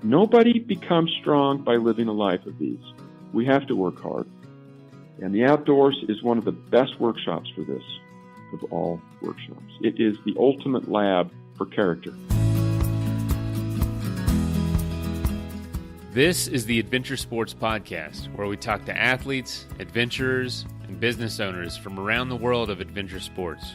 Nobody becomes strong by living a life of these. We have to work hard. And the outdoors is one of the best workshops for this, of all workshops. It is the ultimate lab for character. This is the Adventure Sports Podcast, where we talk to athletes, adventurers, and business owners from around the world of adventure sports.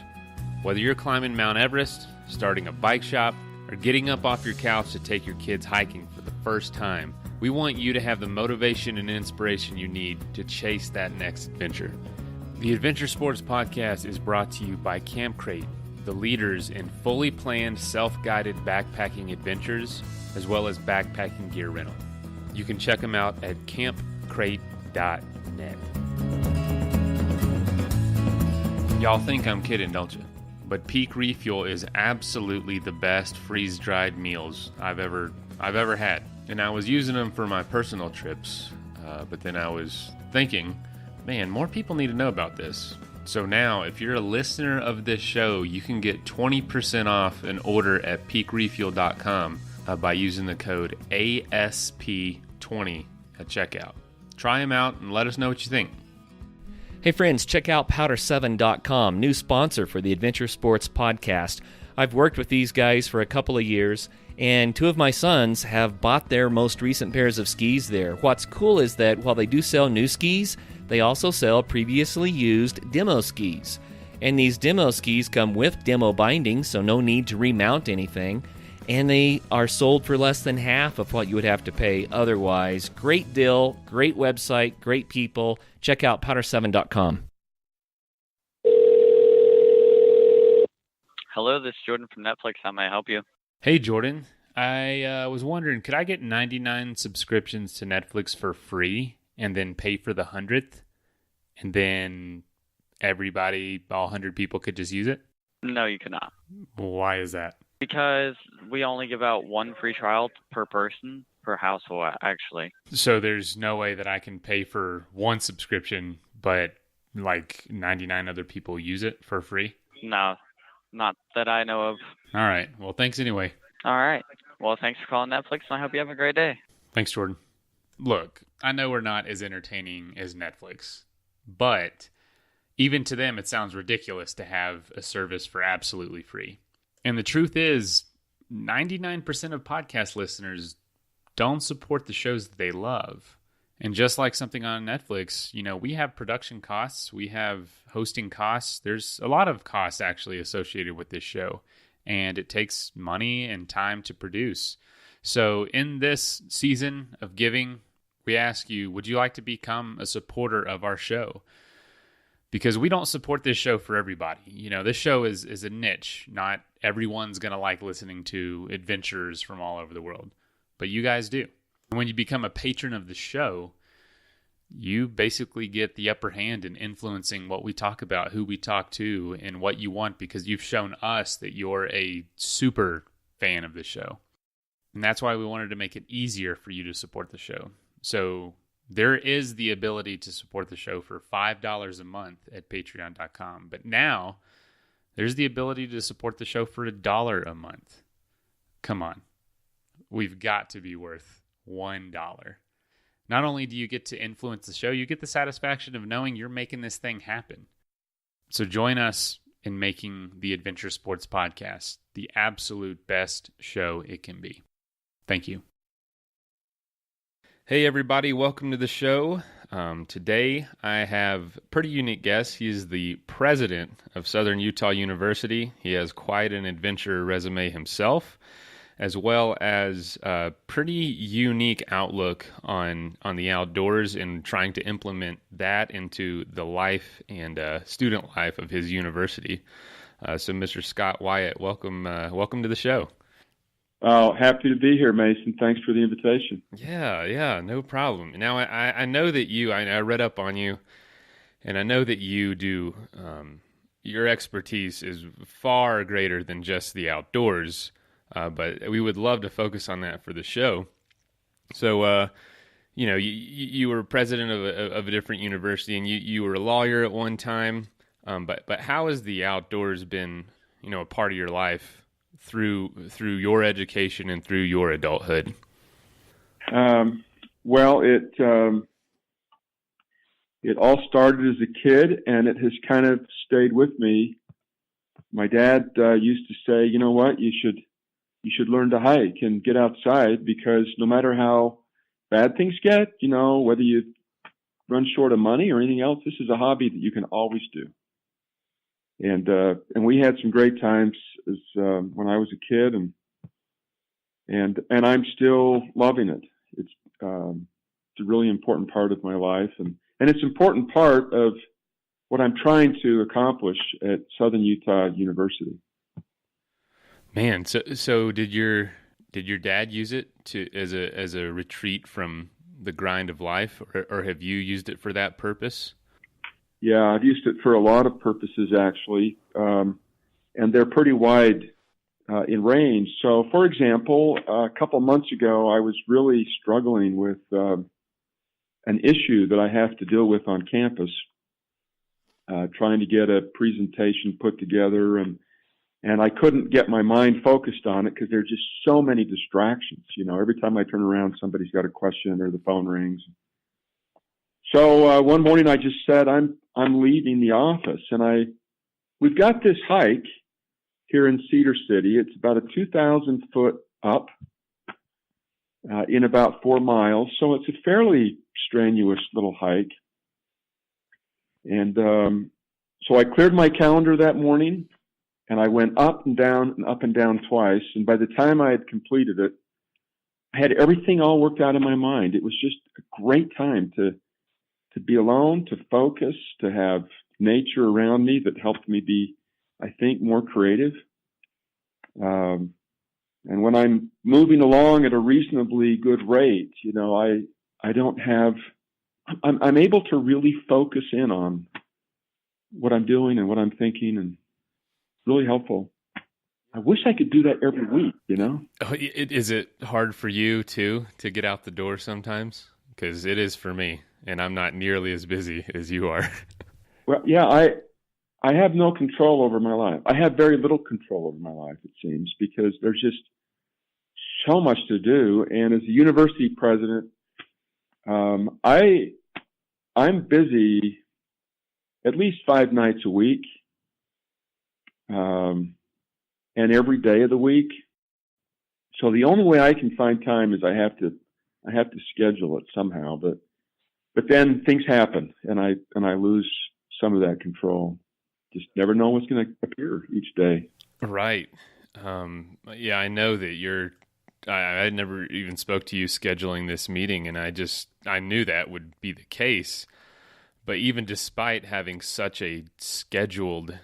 Whether you're climbing Mount Everest, starting a bike shop, or getting up off your couch to take your kids hiking for the first time, we want you to have the motivation and inspiration you need to chase that next adventure. The Adventure Sports Podcast is brought to you by Camp Crate, the leaders in fully planned self-guided backpacking adventures, as well as backpacking gear rental. You can check them out at campcrate.net. Y'all think I'm kidding, don't you? But Peak Refuel is absolutely the best freeze-dried meals I've ever had. And I was using them for my personal trips, but then I was thinking, man, more people need to know about this. So now, if you're a listener of this show, you can get 20% off an order at peakrefuel.com by using the code ASP20 at checkout. Try them out and let us know what you think. Hey friends, check out powder7.com, new sponsor for the Adventure Sports Podcast. I've worked with these guys for a couple of years, and two of my sons have bought their most recent pairs of skis there. What's cool is that while they do sell new skis, they also sell previously used demo skis. And these demo skis come with demo bindings, so no need to remount anything. And they are sold for less than half of what you would have to pay otherwise. Great deal, great website, great people. Check out powder7.com. Hello, this is Jordan from Netflix. How may I help you? Hey, Jordan. I was wondering, could I get 99 subscriptions to Netflix for free and then pay for the 100th? And then everybody, all 100 people could just use it? No, you cannot. Why is that? Because we only give out one free trial per person, per household, actually. So there's no way that I can pay for one subscription, but like 99 other people use it for free? No, not that I know of. All right. Well, thanks anyway. All right. Well, thanks for calling Netflix, and I hope you have a great day. Thanks, Jordan. Look, I know we're not as entertaining as Netflix, but even to them, it sounds ridiculous to have a service for absolutely free. And the truth is, 99% of podcast listeners don't support the shows that they love. And just like something on Netflix, you know, we have production costs, we have hosting costs. There's a lot of costs actually associated with this show. And it takes money and time to produce. So in this season of giving, we ask you, would you like to become a supporter of our show? Because we don't support this show for everybody. You know, this show is a niche. Not everyone's going to like listening to adventurers from all over the world. But you guys do. And when you become a patron of the show, you basically get the upper hand in influencing what we talk about, who we talk to, and what you want, because you've shown us that you're a super fan of the show. And that's why we wanted to make it easier for you to support the show. So there is the ability to support the show for $5 a month at patreon.com. But now there's the ability to support the show for $1 a month. Come on. We've got to be worth $1. Not only do you get to influence the show, you get the satisfaction of knowing you're making this thing happen. So join us in making the Adventure Sports Podcast the absolute best show it can be. Thank you. Hey everybody, welcome to the show. Today I have a pretty unique guest. He is the president of Southern Utah University. He has quite an adventure resume himself, as well as a pretty unique outlook on the outdoors and trying to implement that into the life and student life of his university. So Mr. Scott Wyatt, welcome to the show. Oh, happy to be here, Mason. Thanks for the invitation. Yeah, no problem. Now, I know that I read up on you, and I know that you do, your expertise is far greater than just the outdoors, but we would love to focus on that for the show. So, you were president of a different university, and you were a lawyer at one time, but how has the outdoors been, a part of your life through your education and through your adulthood? Well, it all started as a kid, and it has kind of stayed with me. My dad used to say, you know what, you should learn to hike and get outside, because no matter how bad things get, whether you run short of money or anything else, this is a hobby that you can always do. And we had some great times as when I was a kid, and I'm still loving it. It's a really important part of my life, and it's an important part of what I'm trying to accomplish at Southern Utah University. Man, so did your dad use it as a retreat from the grind of life, or have you used it for that purpose? Yeah, I've used it for a lot of purposes, actually, and they're pretty wide in range. So, for example, a couple months ago, I was really struggling with an issue that I have to deal with on campus, trying to get a presentation put together, and I couldn't get my mind focused on it because there's just so many distractions. Every time I turn around, somebody's got a question or the phone rings. So one morning I just said, I'm leaving the office, and we've got this hike here in Cedar City. It's about a 2,000 foot up in about 4 miles. So it's a fairly strenuous little hike. And so I cleared my calendar that morning, and I went up and down twice. And by the time I had completed it, I had everything all worked out in my mind. It was just a great time to be alone, to focus, to have nature around me that helped me be, I think, more creative. And when I'm moving along at a reasonably good rate, I'm able to really focus in on what I'm doing and what I'm thinking, and it's really helpful. I wish I could do that every week, Oh, is it hard for you too to get out the door sometimes? Because it is for me, and I'm not nearly as busy as you are. Well, yeah, I have no control over my life. I have very little control over my life, it seems, because there's just so much to do. And as a university president, I'm busy at least 5 nights a week, and every day of the week. So the only way I can find time is I have to schedule it somehow. But then things happen, and I lose some of that control. Just never know what's going to appear each day. Right. Yeah, I know that I never even spoke to you scheduling this meeting, and I knew that would be the case. But even despite having such a scheduled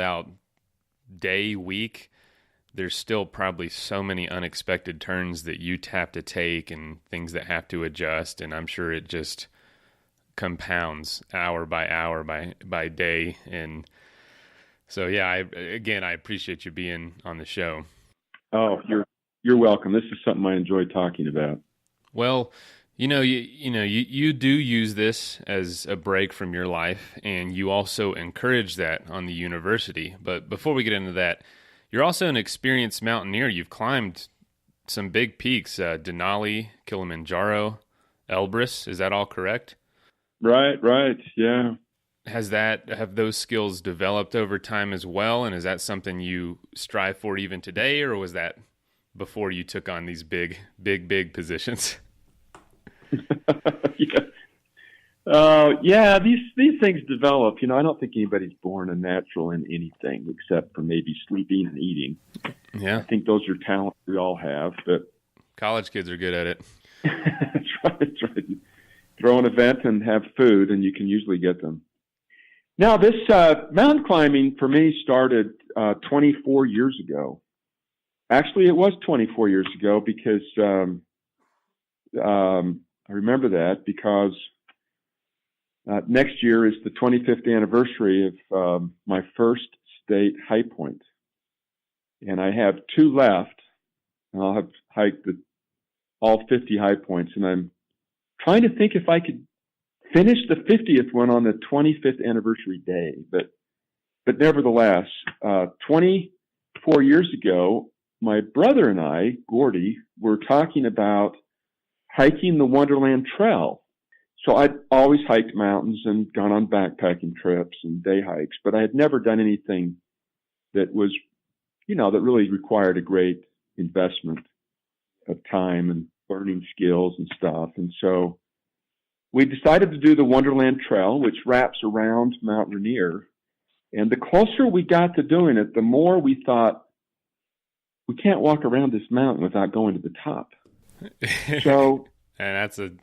out day, week, there's still probably so many unexpected turns that you have to take and things that have to adjust. And I'm sure it just compounds hour by hour by day. And so, yeah, I appreciate you being on the show. Oh, you're welcome. This is something I enjoy talking about. Well, you do use this as a break from your life, and you also encourage that on the university. But before we get into that, you're also an experienced mountaineer. You've climbed some big peaks, Denali, Kilimanjaro, Elbrus. Is that all correct? Right, yeah. Have those skills developed over time as well? And is that something you strive for even today, or was that before you took on these big positions? Yeah, these things develop. I don't think anybody's born a natural in anything except for maybe sleeping and eating. Yeah, I think those are talents we all have. But college kids are good at it. That's right. Throw an event and have food, and you can usually get them. Now, this mountain climbing for me started 24 years ago. Actually, it was 24 years ago because I remember that because next year is the 25th anniversary of my first state high point. And I have 2 left, and I'll have hiked all 50 high points. And I'm trying to think if I could finish the 50th one on the 25th anniversary day. But nevertheless, 24 years ago, my brother and I, Gordy, were talking about hiking the Wonderland Trail. So I'd always hiked mountains and gone on backpacking trips and day hikes, but I had never done anything that was, that really required a great investment of time and learning skills and stuff. And so we decided to do the Wonderland Trail, which wraps around Mount Rainier. And the closer we got to doing it, the more we thought, we can't walk around this mountain without going to the top. So, and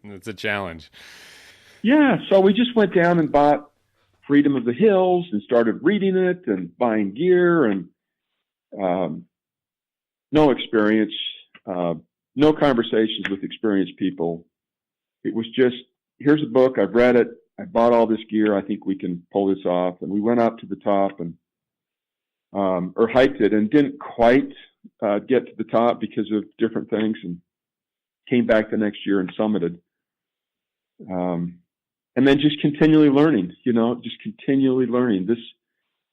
that's a challenge. Yeah, so we just went down and bought Freedom of the Hills and started reading it and buying gear, and no experience, no conversations with experienced people. It was just, here's a book, I've read it, I bought all this gear, I think we can pull this off. And we went up to the top and or hiked it and didn't quite get to the top because of different things, and came back the next year and summited. And then just continually learning, just continually learning.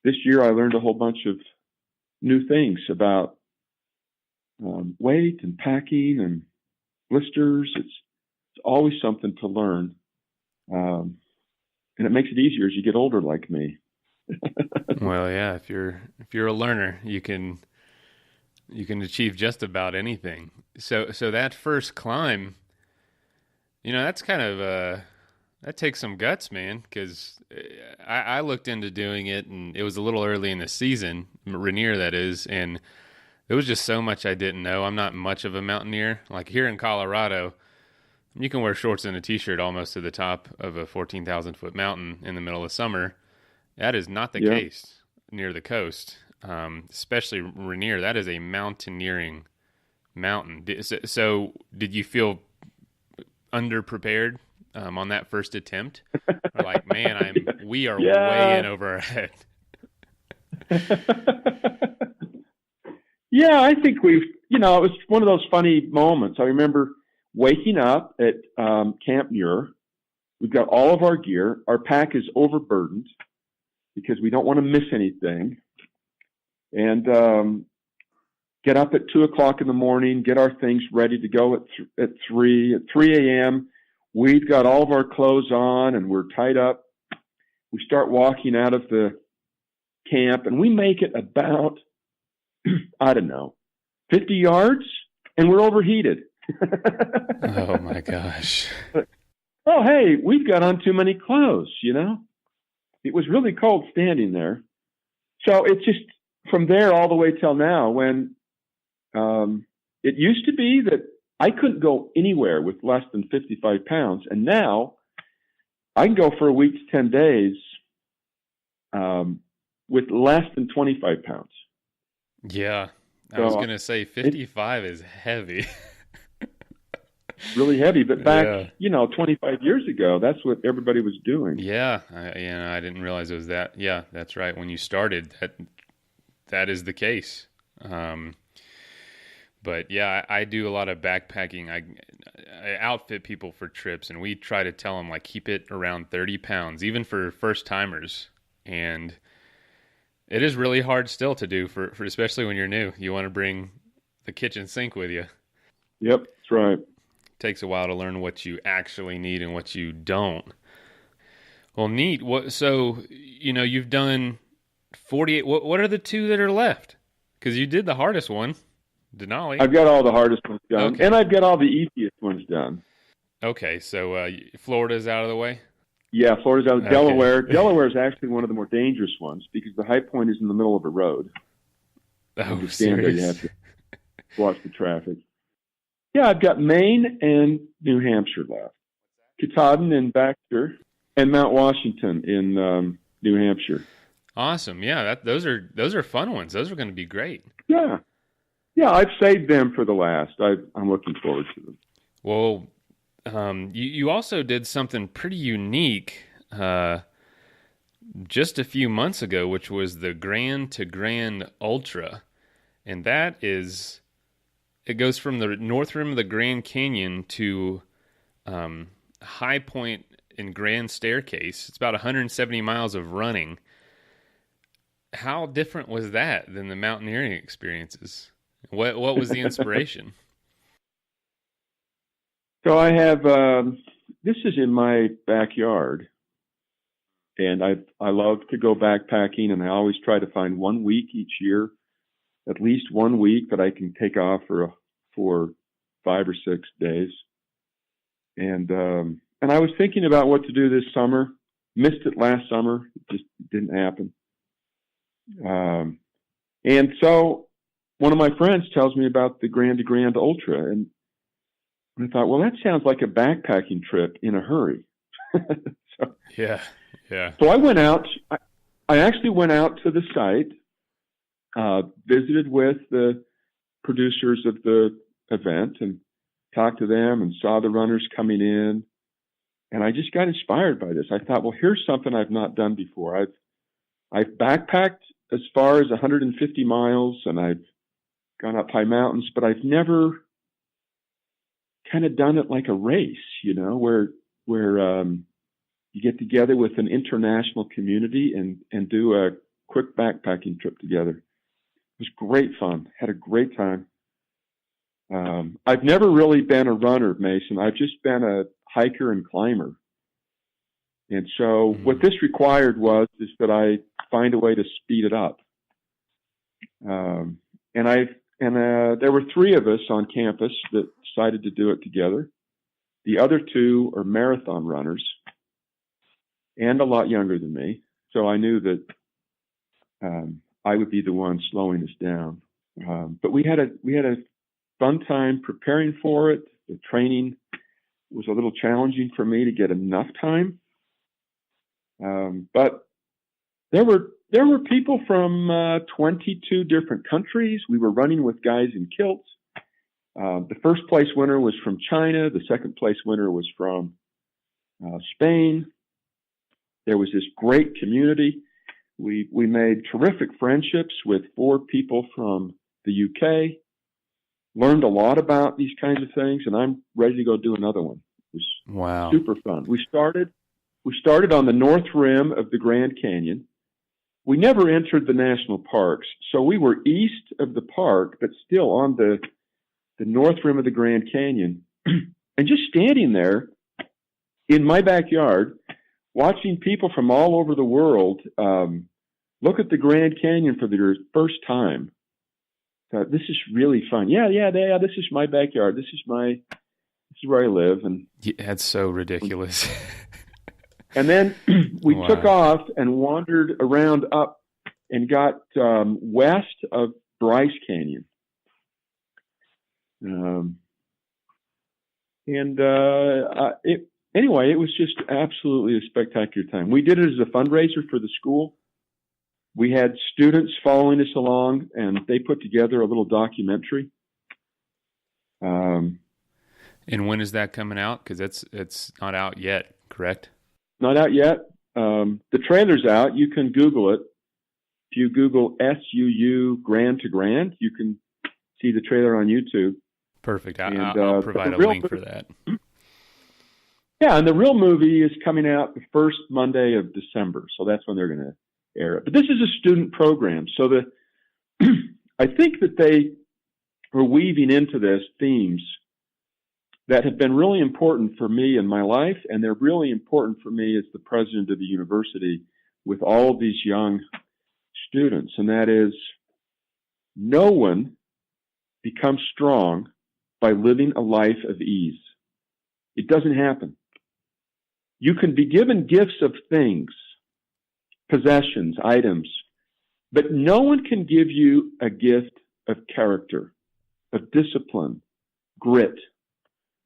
This year I learned a whole bunch of new things about weight and packing and blisters. It's always something to learn. And it makes it easier as you get older like me. Well, yeah, if you're a learner, you can achieve just about anything. So that first climb, that's kind of that takes some guts, man, because I looked into doing it, and it was a little early in the season, Rainier that is, and there was just so much I didn't know. I'm not much of a mountaineer. Like here in Colorado, you can wear shorts and a t-shirt almost to the top of a 14,000-foot mountain in the middle of summer. That is not the case near the coast, especially Rainier. That is a mountaineering mountain. So did you feel underprepared on that first attempt? Or like, man, we are way in over our head. Yeah, I think it was one of those funny moments. I remember waking up at Camp Muir. We've got all of our gear. Our pack is overburdened because we don't want to miss anything. And get up at 2:00 in the morning, get our things ready to go at 3 a.m. We've got all of our clothes on and we're tied up. We start walking out of the camp and we make it about, 50 yards, and we're overheated. Oh my gosh. Oh, hey, we've got on too many clothes, It was really cold standing there. So it's just from there all the way till now, when it used to be that I couldn't go anywhere with less than 55 pounds. And now I can go for a week to 10 days with less than 25 pounds. Yeah. I was going to say 55 is heavy. Really heavy. But back, 25 years ago, that's what everybody was doing. Yeah. I didn't realize it was that. Yeah, that's right. When you started, that is the case. But yeah, I do a lot of backpacking. I outfit people for trips, and we try to tell them, like, keep it around 30 pounds, even for first timers. And it is really hard still to do for especially when you're new. You want to bring the kitchen sink with you. Yep, that's right. It takes a while to learn what you actually need and what you don't. Well, neat. So, you've done 48. What are the two that are left? Because you did the hardest one. Denali. I've got all the hardest ones done, okay. And I've got all the easiest ones done. Okay, so Florida's out of the way? Yeah, Florida's out of Okay. Delaware. Delaware is actually one of the more dangerous ones because the high point is in the middle of a road. Oh, you stand there, you serious? have to watch the traffic. Yeah, I've got Maine and New Hampshire left. Katahdin and Baxter, and Mount Washington in New Hampshire. Awesome. Yeah, those are fun ones. Those are going to be great. Yeah, I've saved them for the last. I'm looking forward to them. Well, you also did something pretty unique just a few months ago, which was the Grand to Grand Ultra. And that is, it goes from the north rim of the Grand Canyon to High Point in Grand Staircase. It's about 170 miles of running. How different was that than the mountaineering experiences? What was the inspiration? So I have, this is in my backyard, and I love to go backpacking, and I always try to find 1 week each year, at least 1 week that I can take off for 5 or 6 days. And I was thinking about what to do this summer. Missed it last summer. It just didn't happen. And so one of my friends tells me about the Grand to Grand Ultra, and I thought, well, that sounds like a backpacking trip in a hurry. Yeah. So I went out. I actually went out to the site, visited with the producers of the event, and talked to them, and saw the runners coming in. And I just got inspired by this. I thought, well, here's something I've not done before. I've backpacked as far as 150 miles, and I've gone up high mountains, but I've never kind of done it like a race, where you get together with an international community and do a quick backpacking trip together. It was great fun. Had a great time. I've never really been a runner, Mason. I've just been a hiker and climber. And so what this required is that I find a way to speed it up. And there were 3 of us on campus that decided to do it together. The other 2 are marathon runners and a lot younger than me. So I knew that I would be the one slowing us down. But we had a fun time preparing for it. The training was a little challenging for me to get enough time. But there were people from 22 different countries. We were running with guys in kilts. The first place winner was from China. The second place winner was from Spain. There was this great community. We made terrific friendships with 4 people from the UK. Learned a lot about these kinds of things, and I'm ready to go do another one. It was super fun. We started on the north rim of the Grand Canyon. We never entered the national parks, so we were east of the park, but still on the north rim of the Grand Canyon. And just standing there in my backyard, watching people from all over the world look at the Grand Canyon for their first time. This is really fun. Yeah. This is my backyard. This is where I live. And that's so ridiculous. And then we took off and wandered around up and got west of Bryce Canyon. Anyway, it was just absolutely a spectacular time. We did it as a fundraiser for the school. We had students following us along, and they put together a little documentary. And when is that coming out? Because it's not out yet, correct? Not out yet. The trailer's out. You can Google it. If you Google SUU Grand to Grand, you can see the trailer on YouTube. Perfect. I'll provide a link for that. Yeah, and the real movie is coming out the first Monday of December, so that's when they're going to air it. But this is a student program, so I think that they are weaving into this themes that have been really important for me in my life, and they're really important for me as the president of the university with all of these young students, and that is, no one becomes strong by living a life of ease. It doesn't happen. You can be given gifts of things, possessions, items, but no one can give you a gift of character, of discipline, grit.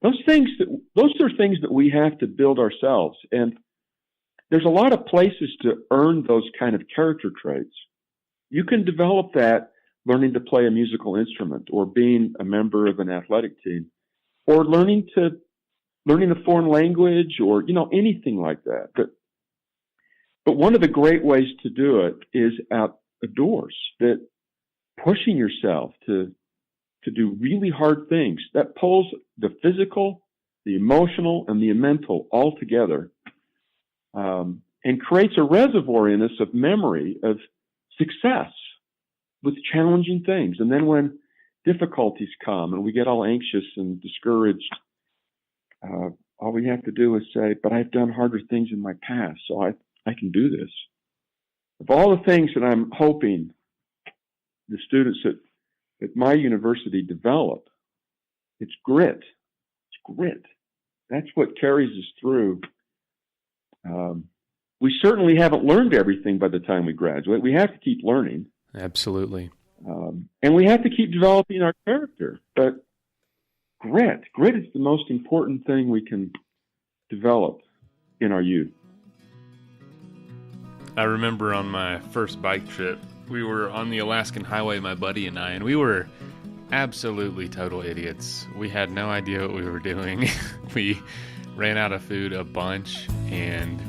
Those are things that we have to build ourselves. And there's a lot of places to earn those kind of character traits. You can develop that learning to play a musical instrument, or being a member of an athletic team, or learning a foreign language, or anything like that. But one of the great ways to do it is outdoors. That pushing yourself to do really hard things that pulls the physical, the emotional, and the mental all together, and creates a reservoir in us of memory of success with challenging things. And then when difficulties come and we get all anxious and discouraged, all we have to do is say, but I've done harder things in my past, so I can do this. Of all the things that I'm hoping the students at my university develop, it's grit. It's grit. That's what carries us through. We certainly haven't learned everything by the time we graduate. We have to keep learning. Absolutely. And we have to keep developing our character. But grit is the most important thing we can develop in our youth. I remember on my first bike trip, we were on the Alaskan highway, my buddy and I, and we were absolutely total idiots. We had no idea what we were doing. We ran out of food a bunch, and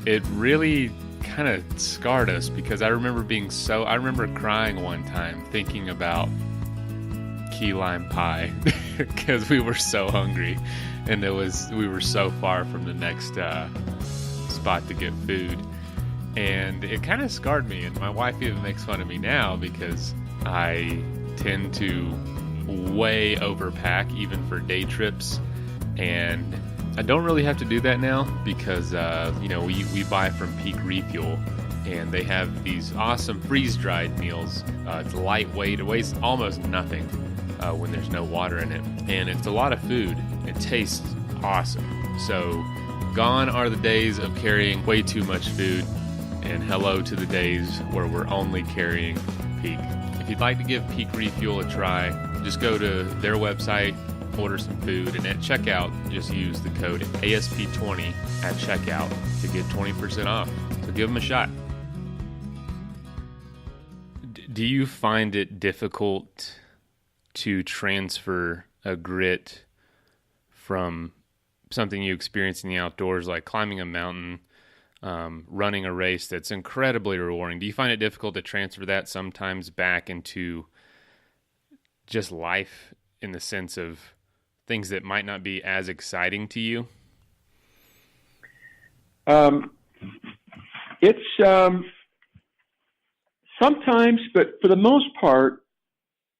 it really kind of scarred us because I remember crying one time thinking about key lime pie because we were so hungry, and we were so far from the next spot to get food. And it kind of scarred me, and my wife even makes fun of me now because I tend to way overpack even for day trips, and I don't really have to do that now because we buy from Peak Refuel, and they have these awesome freeze-dried meals. It's lightweight, it weighs almost nothing when there's no water in it, and it's a lot of food. It tastes awesome. So gone are the days of carrying way too much food, and hello to the days where we're only carrying Peak. If you'd like to give Peak Refuel a try, just go to their website, order some food, and at checkout, just use the code ASP20 at checkout to get 20% off. So give them a shot. Do you find it difficult to transfer a grit from something you experience in the outdoors, like climbing a mountain, running a race that's incredibly rewarding? Do you find it difficult to transfer that sometimes back into just life in the sense of things that might not be as exciting to you? It's sometimes, but for the most part,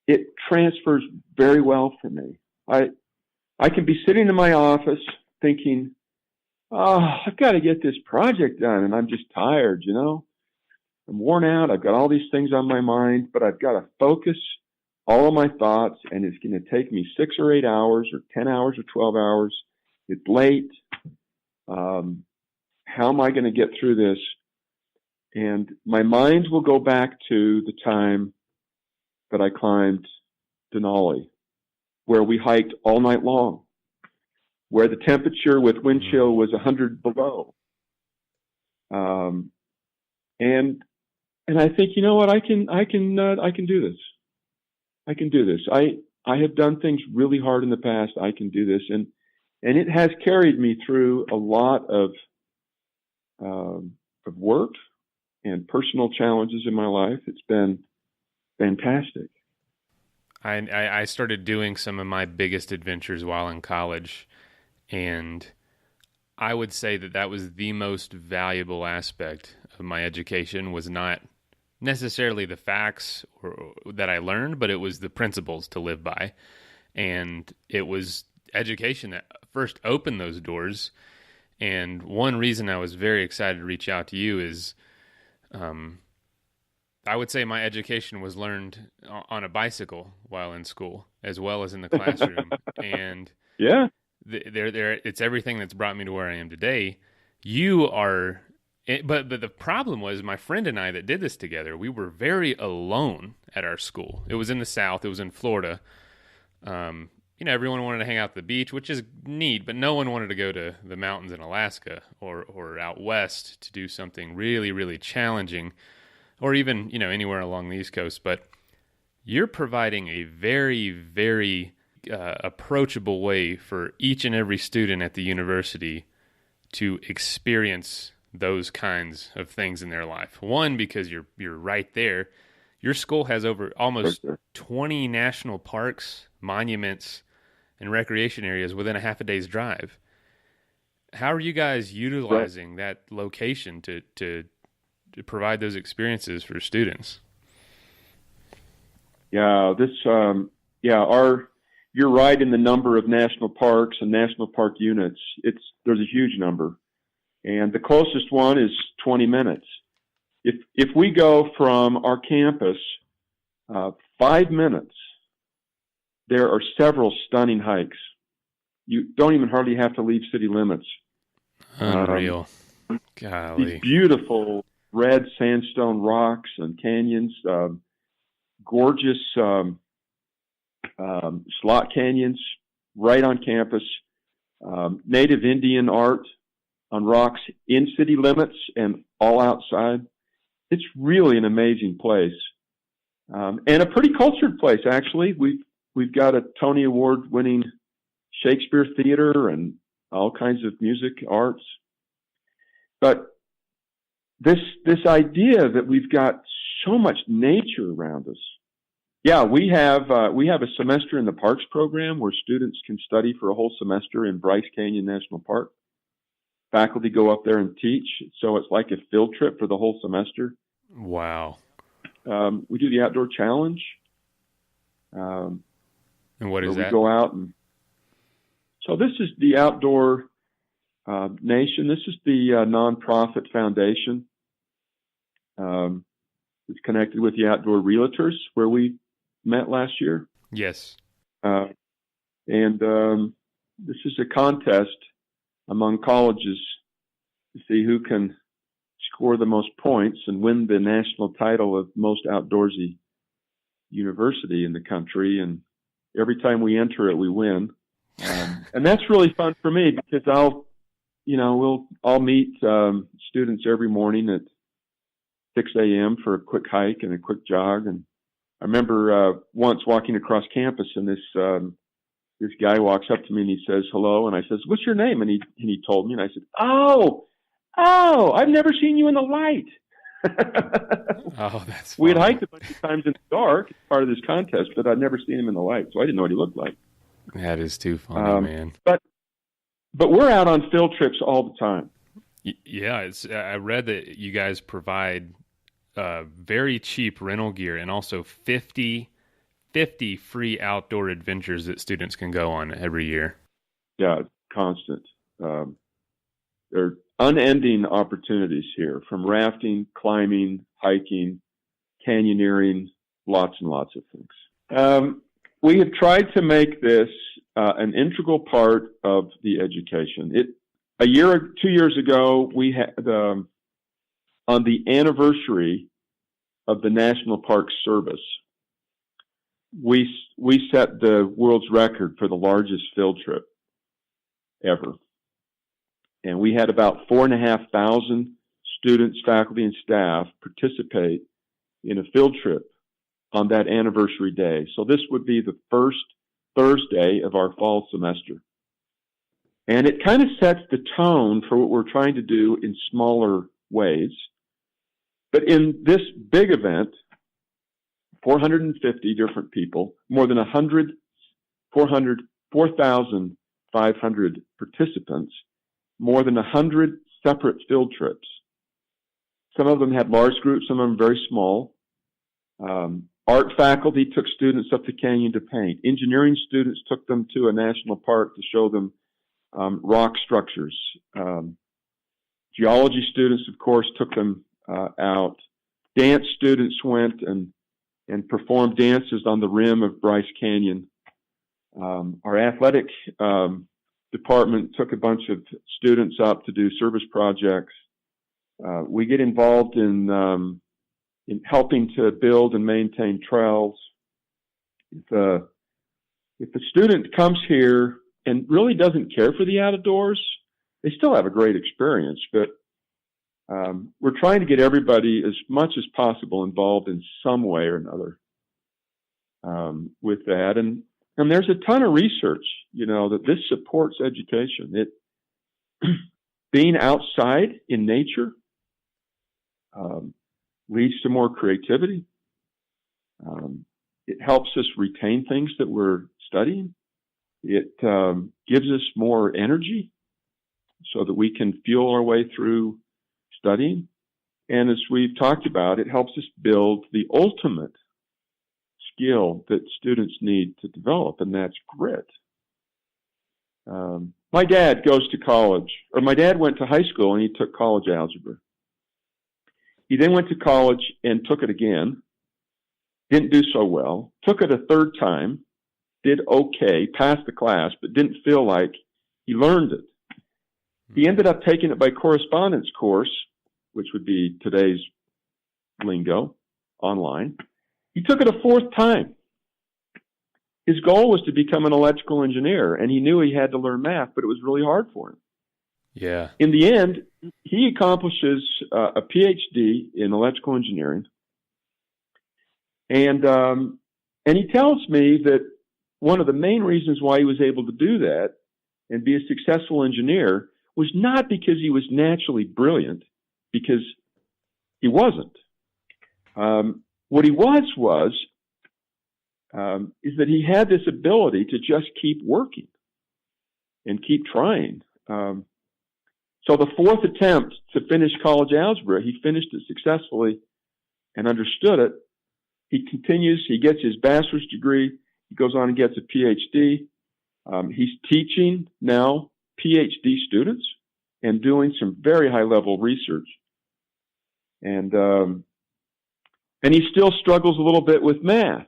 it transfers very well for me. I can be sitting in my office thinking, oh, I've got to get this project done, and I'm just tired, I'm worn out. I've got all these things on my mind, but I've got to focus all of my thoughts, and it's going to take me 6 or 8 hours or 10 hours or 12 hours. It's late. How am I going to get through this? And my mind will go back to the time that I climbed Denali, where we hiked all night long, where the temperature with wind chill was 100 below. And I think, you know what, I can do this. I can do this. I have done things really hard in the past. I can do this. And it has carried me through a lot of work and personal challenges in my life. It's been fantastic. I started doing some of my biggest adventures while in college, and I would say that was the most valuable aspect of my education. Was not necessarily the facts that I learned, but it was the principles to live by. And it was education that first opened those doors. And one reason I was very excited to reach out to you is I would say my education was learned on a bicycle while in school, as well as in the classroom. And yeah, it's everything that's brought me to where I am today. You are, but the problem was my friend and I that did this together, we were very alone at our school. It was in the South. It was in Florida. Everyone wanted to hang out at the beach, which is neat, but no one wanted to go to the mountains in Alaska or out west to do something really, really challenging, or even, anywhere along the East Coast. But you're providing a very, very approachable way for each and every student at the university to experience those kinds of things in their life. One, because you're right there. Your school has over almost 20 national parks, monuments, and recreation areas within a half a day's drive. How are you guys utilizing that location to provide those experiences for students? Yeah, you're right in the number of national parks and national park units. There's a huge number, and the closest one is 20 minutes. If we go from our campus 5 minutes, there are several stunning hikes. You don't even hardly have to leave city limits. Unreal. Golly. These beautiful red sandstone rocks and canyons, gorgeous slot canyons right on campus, native Indian art on rocks in city limits and all outside. It's really an amazing place, and a pretty cultured place, actually. We've got a Tony Award-winning Shakespeare theater and all kinds of music, arts. But this idea that we've got so much nature around us. Yeah, we have a semester in the parks program where students can study for a whole semester in Bryce Canyon National Park. Faculty go up there and teach, so it's like a field trip for the whole semester. Wow. We do the outdoor challenge. And what is we that? Go out so this is the Outdoor Nation. This is the nonprofit foundation. It's connected with the Outdoor Realtors, where we met last year. Yes. And this is a contest among colleges to see who can score the most points and win the national title of most outdoorsy university in the country. And every time we enter it, we win. And that's really fun for me because I'll meet students every morning at 6 a.m. for a quick hike and a quick jog. And I remember once walking across campus, and this guy walks up to me and he says hello, and I says, "What's your name?" And he told me, and I said, "Oh, I've never seen you in the light." Oh, that's funny. We had hiked a bunch of times in the dark as part of this contest, but I'd never seen him in the light, so I didn't know what he looked like. That is too funny, man. But we're out on field trips all the time. Yeah, I read that you guys provide very cheap rental gear and also 50 free outdoor adventures that students can go on every year. Yeah, constant. There are unending opportunities here, from rafting, climbing, hiking, canyoneering, lots and lots of things. We have tried to make this an integral part of the education. 2 years ago, we had on the anniversary of the National Park Service, we set the world's record for the largest field trip ever. And we had about 4,500 students, faculty, and staff participate in a field trip on that anniversary day. So this would be the first Thursday of our fall semester. And it kind of sets the tone for what we're trying to do in smaller ways. But in this big event, 450 different people, more than 4,500 participants, more than 100 separate field trips. Some of them had large groups, some of them very small. Art faculty took students up the canyon to paint. Engineering students took them to a national park to show them rock structures. Geology students, of course, took them out. Dance students went and performed dances on the rim of Bryce Canyon. Our athletic department took a bunch of students up to do service projects. We get involved in helping to build and maintain trails. If a student comes here and really doesn't care for the outdoors, they still have a great experience. But we're trying to get everybody as much as possible involved in some way or another with that. And there's a ton of research, that this supports education. Being outside in nature leads to more creativity. It helps us retain things that we're studying. It gives us more energy so that we can fuel our way through studying. And as we've talked about, it helps us build the ultimate skill that students need to develop, and that's grit. My dad goes to college, or my dad went to high school and he took college algebra. He then went to college and took it again, didn't do so well, took it a third time, did okay, passed the class, but didn't feel like he learned it. He ended up taking it by correspondence course, which would be today's lingo, online. He took it a fourth time. His goal was to become an electrical engineer, and he knew he had to learn math, but it was really hard for him. Yeah. In the end, he accomplishes a PhD in electrical engineering, and he tells me that one of the main reasons why he was able to do that and be a successful engineer was not because he was naturally brilliant, because he wasn't. What he was is that he had this ability to just keep working and keep trying. So the fourth attempt to finish college algebra, he finished it successfully and understood it. He continues, he gets his bachelor's degree, he goes on and gets a PhD. He's teaching now PhD students and doing some very high-level research. And he still struggles a little bit with math.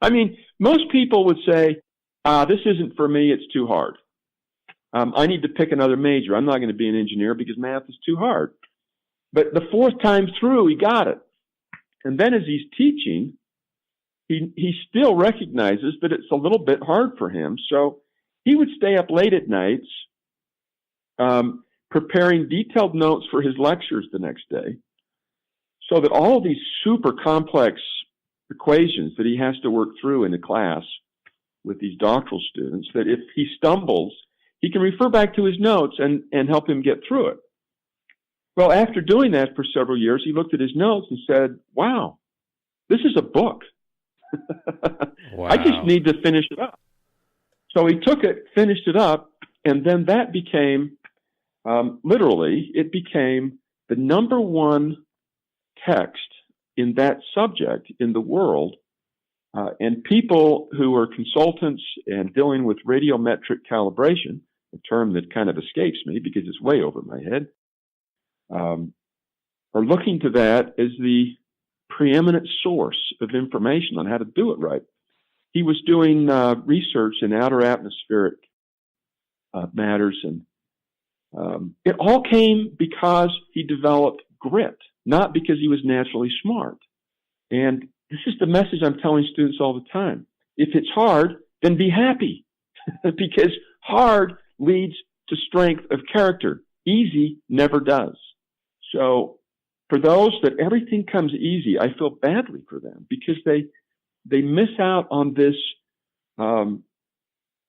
I mean, most people would say, this isn't for me, it's too hard. I need to pick another major. I'm not going to be an engineer because math is too hard. But the fourth time through, he got it. And then as he's teaching, he still recognizes that it's a little bit hard for him. So he would stay up late at nights preparing detailed notes for his lectures the next day, so that all of these super complex equations that he has to work through in the class with these doctoral students, that if he stumbles, he can refer back to his notes and help him get through it. Well, after doing that for several years, he looked at his notes and said, wow, this is a book. Wow. I just need to finish it up. So he took it, finished it up, and then that became, literally, it became the number one text in that subject in the world. And people who are consultants and dealing with radiometric calibration, a term that kind of escapes me because it's way over my head, are looking to that as the preeminent source of information on how to do it right. He was doing research in outer atmospheric matters, and it all came because he developed grit, not because he was naturally smart. And this is the message I'm telling students all the time. If it's hard, then be happy, because hard leads to strength of character. Easy never does. So for those that everything comes easy, I feel badly for them, because they miss out on this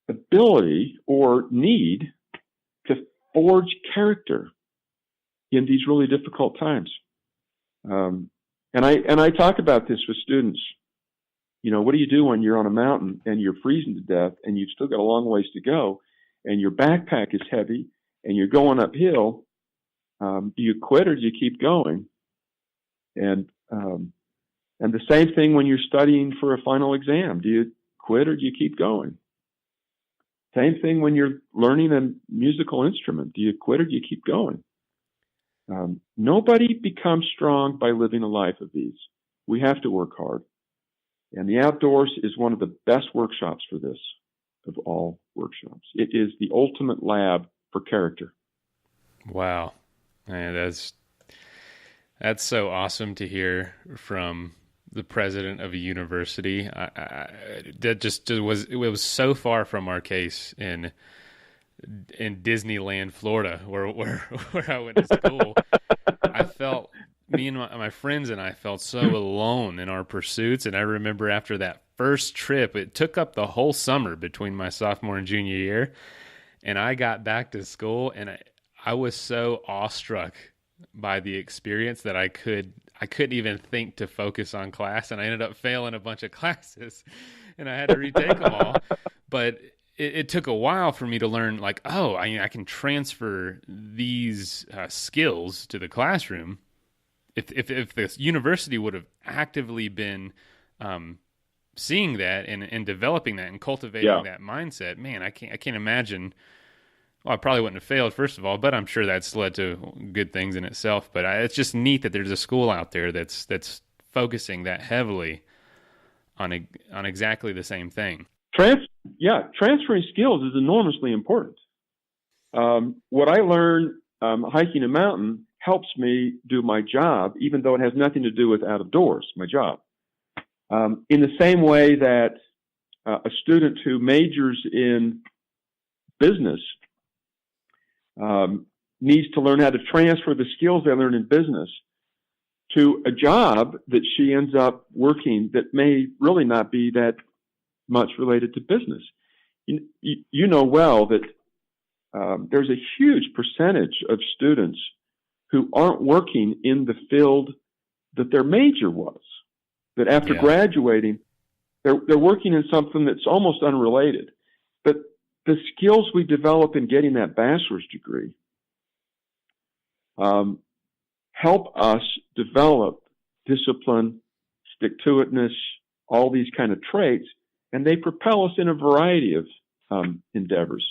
ability or need to forge character in these really difficult times. And I talk about this with students. You know, what do you do when you're on a mountain and you're freezing to death and you've still got a long ways to go and your backpack is heavy and you're going uphill? Do you quit or do you keep going? And the same thing when you're studying for a final exam. Do you quit or do you keep going? Same thing when you're learning a musical instrument. Do you quit or do you keep going? Nobody becomes strong by living a life of ease. We have to work hard. And the outdoors is one of the best workshops for this of all workshops. It is the ultimate lab for character. Wow. Man, that's so awesome to hear from the president of a university. That just was, it was so far from our case in Disneyland, Florida, where I went to school. I felt, me and my friends and I felt so alone in our pursuits. And I remember after that first trip, it took up the whole summer between my sophomore and junior year. And I got back to school and I was so awestruck by the experience that I couldn't even think to focus on class. And I ended up failing a bunch of classes and I had to retake them all. But it took a while for me to learn, like, oh, I can transfer these skills to the classroom if the university would have actively been seeing that and developing that and cultivating that mindset, man, I can't imagine. Well, I probably wouldn't have failed, first of all, but I'm sure that's led to good things in itself. But it's just neat that there's a school out there that's focusing that heavily on exactly the same thing. Transferring skills is enormously important. What I learned hiking a mountain helps me do my job, even though it has nothing to do with out of doors, my job. In the same way that a student who majors in business needs to learn how to transfer the skills they learn in business to a job that she ends up working that may really not be that much related to business. You know well that there's a huge percentage of students who aren't working in the field that their major was, that after graduating, they're working in something that's almost unrelated. But the skills we develop in getting that bachelor's degree help us develop discipline, stick-to-itness, all these kind of traits, and they propel us in a variety of endeavors.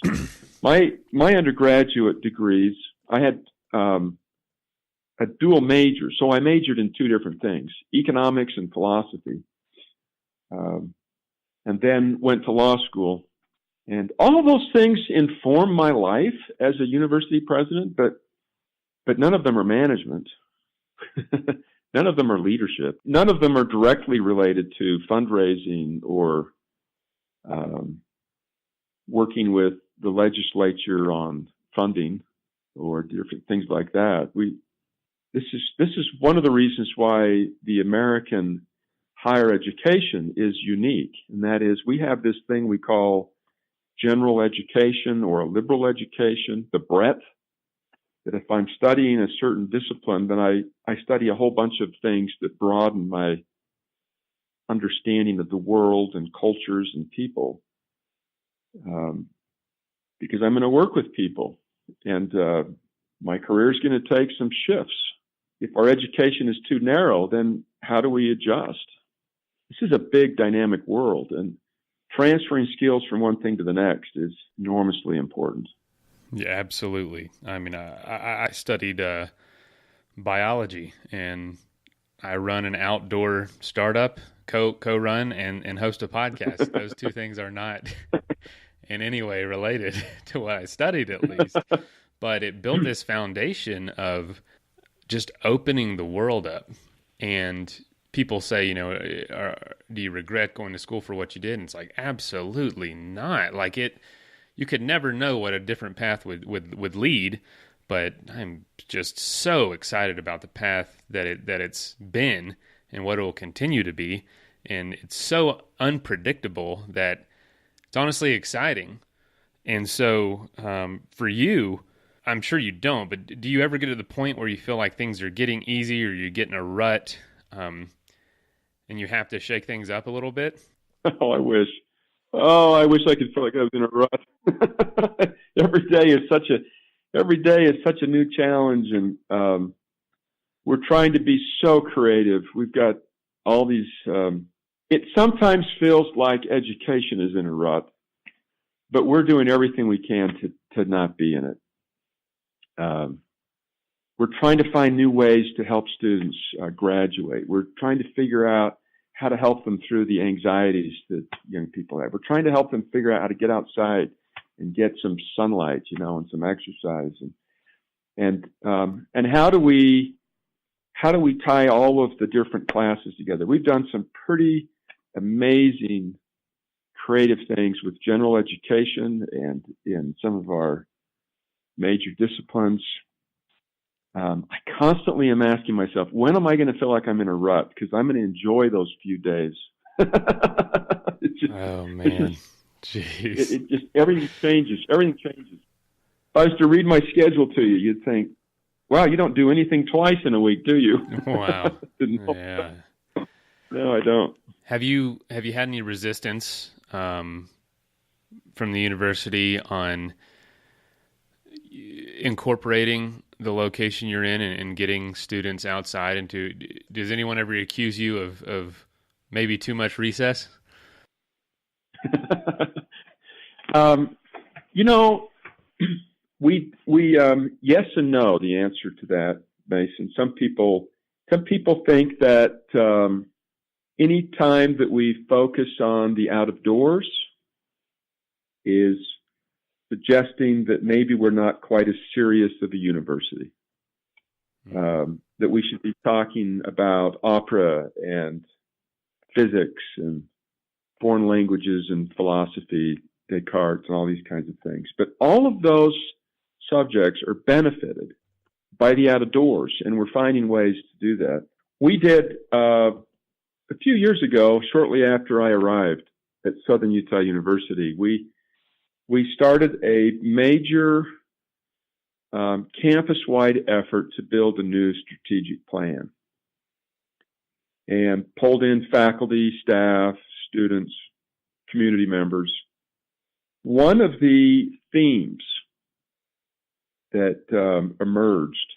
My undergraduate degrees, I had a dual major, so I majored in two different things, economics and philosophy, and then went to law school. And all of those things inform my life as a university president, but none of them are management. None of them are leadership. None of them are directly related to fundraising or working with the legislature on funding or different things like that. This is one of the reasons why the American higher education is unique, and that is we have this thing we call general education or a liberal education, the breadth, that if I'm studying a certain discipline, then I study a whole bunch of things that broaden my understanding of the world and cultures and people, because I'm going to work with people, and my career is going to take some shifts. If our education is too narrow, then how do we adjust? This is a big dynamic world, and transferring skills from one thing to the next is enormously important. Yeah, absolutely. I mean, I studied biology, and I run an outdoor startup, co-run, and host a podcast. Those two things are not in any way related to what I studied, at least. But it built this foundation of just opening the world up. And people say, do you regret going to school for what you did? And it's like, absolutely not. Like you could never know what a different path would lead, but I'm just so excited about the path that it's been and what it will continue to be. And it's so unpredictable that it's honestly exciting. And so for you, I'm sure you don't, but do you ever get to the point where you feel like things are getting easy or you get in a rut and you have to shake things up a little bit? Oh, I wish I could feel like I was in a rut. Every day is such a new challenge, and we're trying to be so creative. We've got all these. It sometimes feels like education is in a rut, but we're doing everything we can to not be in it. We're trying to find new ways to help students graduate. We're trying to figure out how to help them through the anxieties that young people have. We're trying to help them figure out how to get outside and get some sunlight, and some exercise. And how do we tie all of the different classes together? We've done some pretty amazing creative things with general education and in some of our major disciplines. I constantly am asking myself, when am I going to feel like I'm in a rut? Because I'm going to enjoy those few days. Oh, man. Jeez. It just, everything changes. Everything changes. If I was to read my schedule to you, you'd think, wow, you don't do anything twice in a week, do you? Wow. Yeah. No, I don't. Have you had any resistance from the university on incorporating the location you're in and getting students outside into, does anyone ever accuse you of maybe too much recess? You know, we yes and no, the answer to that, Mason. Some people think that any time that we focus on the out of doors is suggesting that maybe we're not quite as serious of a university. That we should be talking about opera and physics and foreign languages and philosophy, Descartes, and all these kinds of things. But all of those subjects are benefited by the out of doors, and we're finding ways to do that. We did, a few years ago, shortly after I arrived at Southern Utah University, we started a major campus-wide effort to build a new strategic plan and pulled in faculty, staff, students, community members. One of the themes that emerged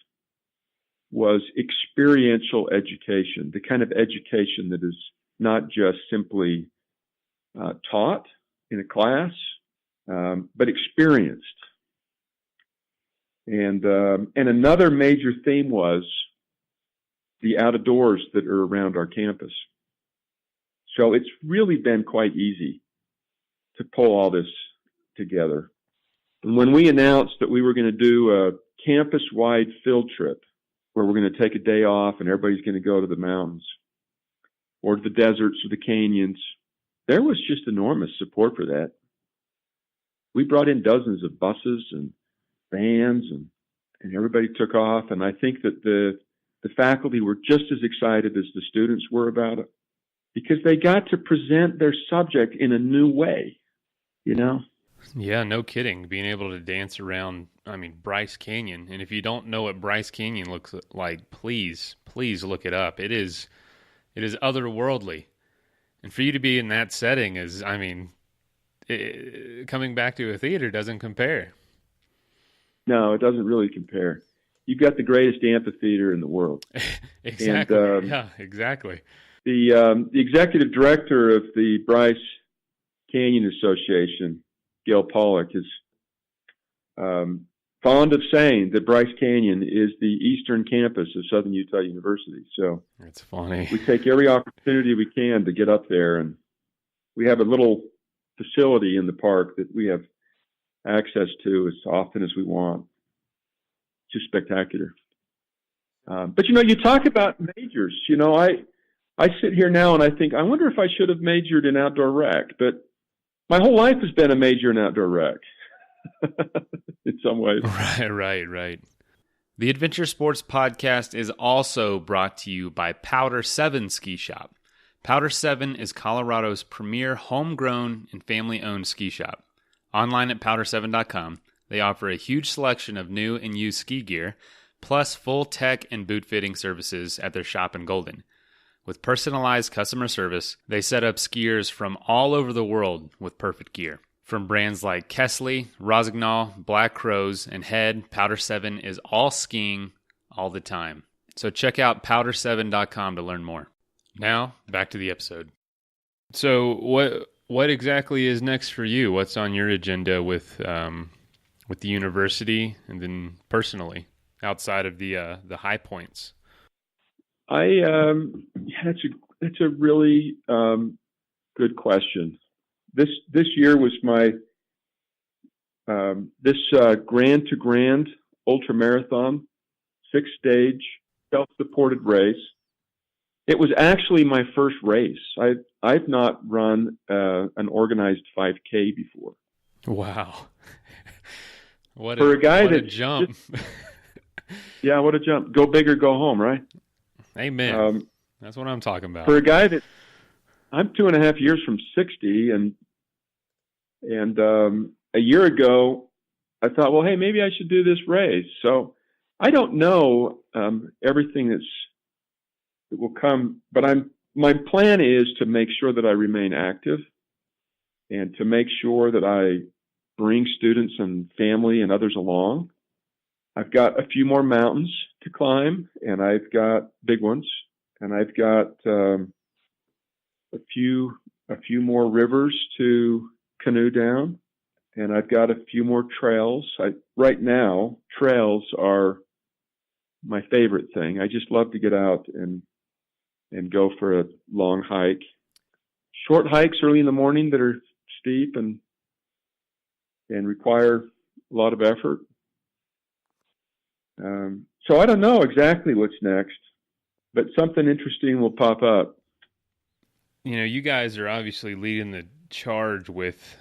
was experiential education, the kind of education that is not just simply taught in a class, but experienced. And another major theme was the out of doors that are around our campus. So it's really been quite easy to pull all this together. And when we announced that we were going to do a campus-wide field trip, where we're going to take a day off and everybody's going to go to the mountains or to the deserts or the canyons, there was just enormous support for that. We brought in dozens of buses and vans, and everybody took off. And I think that the faculty were just as excited as the students were about it, because they got to present their subject in a new way, you know? Yeah, no kidding. Being able to dance around, Bryce Canyon. And if you don't know what Bryce Canyon looks like, please look it up. It is otherworldly. And for you to be in that setting is, coming back to a theater doesn't compare. No, it doesn't really compare. You've got the greatest amphitheater in the world. Exactly. And, yeah, exactly. The executive director of the Bryce Canyon Association, Gail Pollock, is fond of saying that Bryce Canyon is the eastern campus of Southern Utah University. So it's funny. We take every opportunity we can to get up there, and we have a little facility in the park that we have access to as often as we want. Just spectacular. But you talk about majors. I sit here now and I think, I wonder if I should have majored in outdoor rec, but my whole life has been a major in outdoor rec. In some ways. Right. The Adventure Sports Podcast is also brought to you by Powder 7 Ski Shop. Powder 7 is Colorado's premier homegrown and family-owned ski shop. Online at powder7.com, they offer a huge selection of new and used ski gear, plus full tech and boot fitting services at their shop in Golden. With personalized customer service, they set up skiers from all over the world with perfect gear. From brands like Kesley, Rosignol, Black Crows, and Head, Powder 7 is all skiing all the time. So check out powder7.com to learn more. Now, back to the episode. So what exactly is next for you? What's on your agenda with the university and then personally, outside of the high points? That's a really good question. This year was my Grand to Grand ultramarathon, 6-stage self-supported race. It was actually my first race. I've not run an organized 5K before. Wow! What a jump! Yeah, what a jump! Go big or go home, right? Amen. That's what I'm talking about. For a guy that I'm 2.5 years from 60, and a year ago, I thought, well, hey, maybe I should do this race. So I don't know everything that will come, but my plan is to make sure that I remain active and to make sure that I bring students and family and others along. I've got a few more mountains to climb, and I've got big ones, and I've got a few more rivers to canoe down, and I've got a few more trails. Right now, trails are my favorite thing. I just love to get out and go for a long hike. Short hikes early in the morning that are steep and require a lot of effort. So I don't know exactly what's next, but something interesting will pop up. You know, you guys are obviously leading the charge with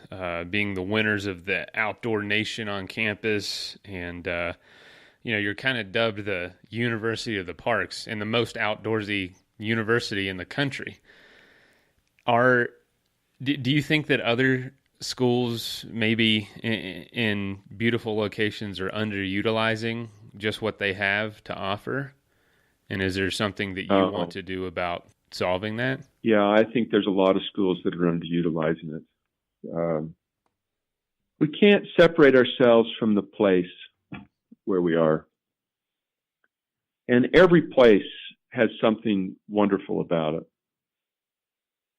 being the winners of the Outdoor Nation on campus, and you know, you're kind of dubbed the University of the Parks and the most outdoorsy university in the country. Do you think that other schools, maybe in beautiful locations, are underutilizing just what they have to offer? And is there something that you want to do about solving that? Yeah, I think there's a lot of schools that are underutilizing it. We can't separate ourselves from the place where we are. And every place has something wonderful about it.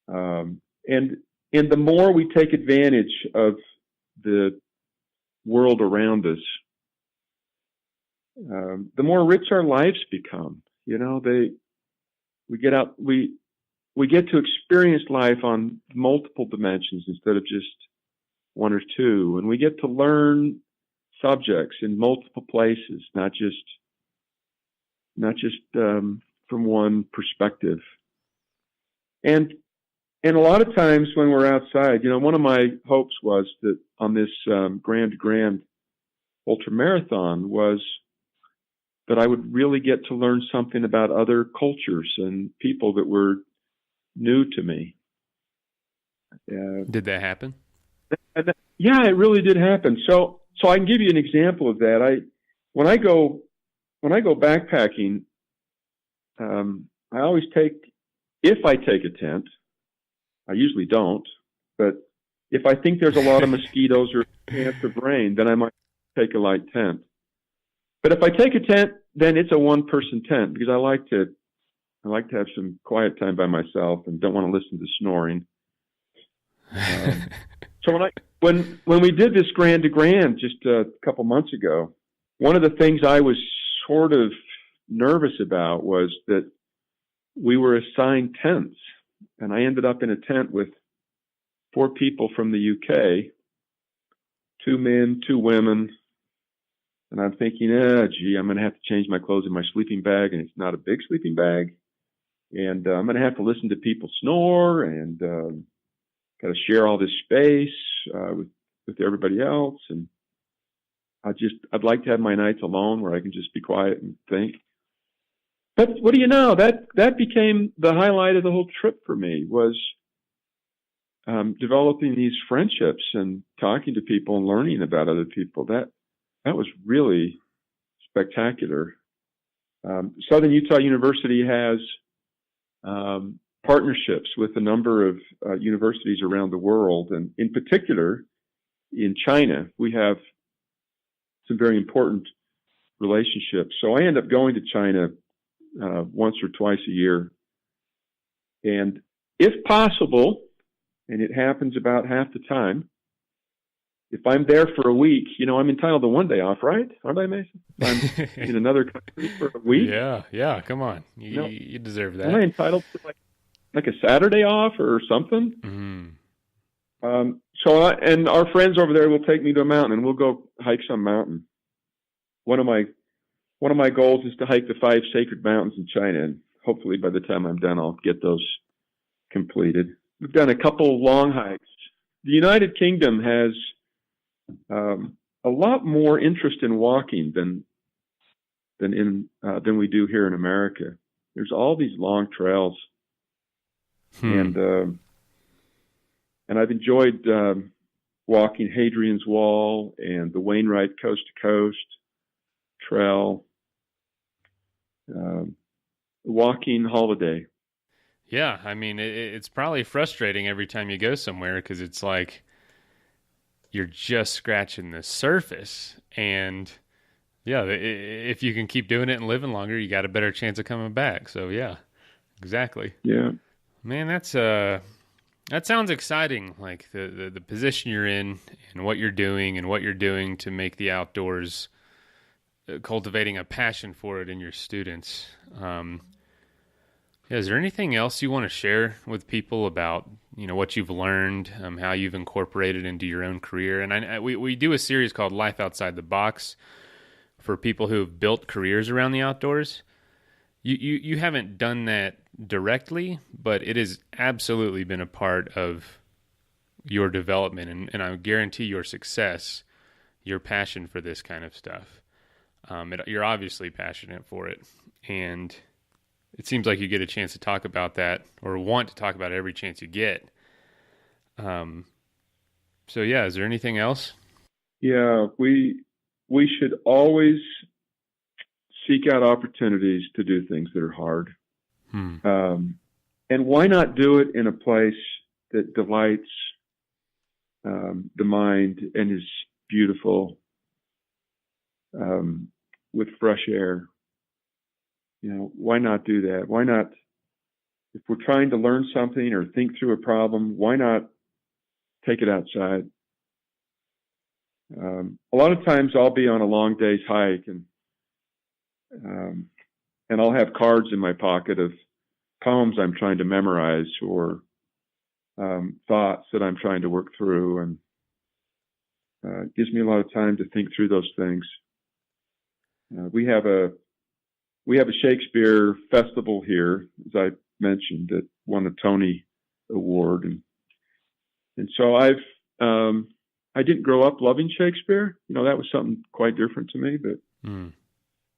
And the more we take advantage of the world around us, the more rich our lives become. You know, we get out, we get to experience life on multiple dimensions instead of just one or two, and we get to learn subjects in multiple places, not just from one perspective. And a lot of times when we're outside, you know, one of my hopes was that on this Grand ultramarathon was that I would really get to learn something about other cultures and people that were new to me. Did that happen? Yeah, it really did happen. So I can give you an example of that. When I go backpacking, I always if I take a tent, I usually don't, but if I think there's a lot of mosquitoes or a chance of rain, then I might take a light tent. But if I take a tent, then it's a one-person tent because I like to have some quiet time by myself and don't want to listen to snoring. So when we did this Grand just a couple months ago, one of the things I was sort of nervous about was that we were assigned tents, and I ended up in a tent with 4 people from the UK, 2 men, 2 women. And I'm thinking, I'm going to have to change my clothes in my sleeping bag, and it's not a big sleeping bag. And I'm going to have to listen to people snore and got to share all this space with everybody else. And I'd like to have my nights alone where I can just be quiet and think. But what do you know? That became the highlight of the whole trip for me, was developing these friendships and talking to people and learning about other people. That was really spectacular. Southern Utah University has partnerships with a number of universities around the world, and in particular in China, we have some very important relationships. So I end up going to China once or twice a year, and if possible, and it happens about half the time, if I'm there for a week, you know, I'm entitled to one day off, right? Aren't I, Mason? If I'm in another country for a week. Yeah, come on. You deserve that. Am I entitled to like a Saturday off or something? Mm-hmm. And our friends over there will take me to a mountain, and we'll go hike some mountain. One of my goals is to hike the 5 sacred mountains in China, and hopefully by the time I'm done, I'll get those completed. We've done a couple long hikes. The United Kingdom has a lot more interest in walking than we do here in America. There's all these long trails, and I've enjoyed walking Hadrian's Wall and the Wainwright Coast to Coast Trail, walking holiday. Yeah, I mean, it's probably frustrating every time you go somewhere because it's like you're just scratching the surface, and Yeah, if you can keep doing it and living longer, you got a better chance of coming back. So yeah, exactly. Yeah. Man, that sounds exciting. Like the position you're in and what you're doing to make the outdoors, cultivating a passion for it in your students. Yeah, is there anything else you want to share with people about, what you've learned, how you've incorporated into your own career? And we do a series called Life Outside the Box for people who have built careers around the outdoors. You haven't done that directly, but it has absolutely been a part of your development, and I guarantee your success, your passion for this kind of stuff. You're obviously passionate for it, and it seems like you get a chance to talk about that, or want to talk about it every chance you get. So yeah, is there anything else? Yeah, we should always seek out opportunities to do things that are hard. And why not do it in a place that delights the mind and is beautiful, with fresh air? Why not do that? Why not, if we're trying to learn something or think through a problem, why not take it outside? A lot of times I'll be on a long day's hike and I'll have cards in my pocket of poems I'm trying to memorize or thoughts that I'm trying to work through, and it gives me a lot of time to think through those things. We have a Shakespeare festival here, as I mentioned, that won a Tony Award, and so I didn't grow up loving Shakespeare. That was something quite different to me,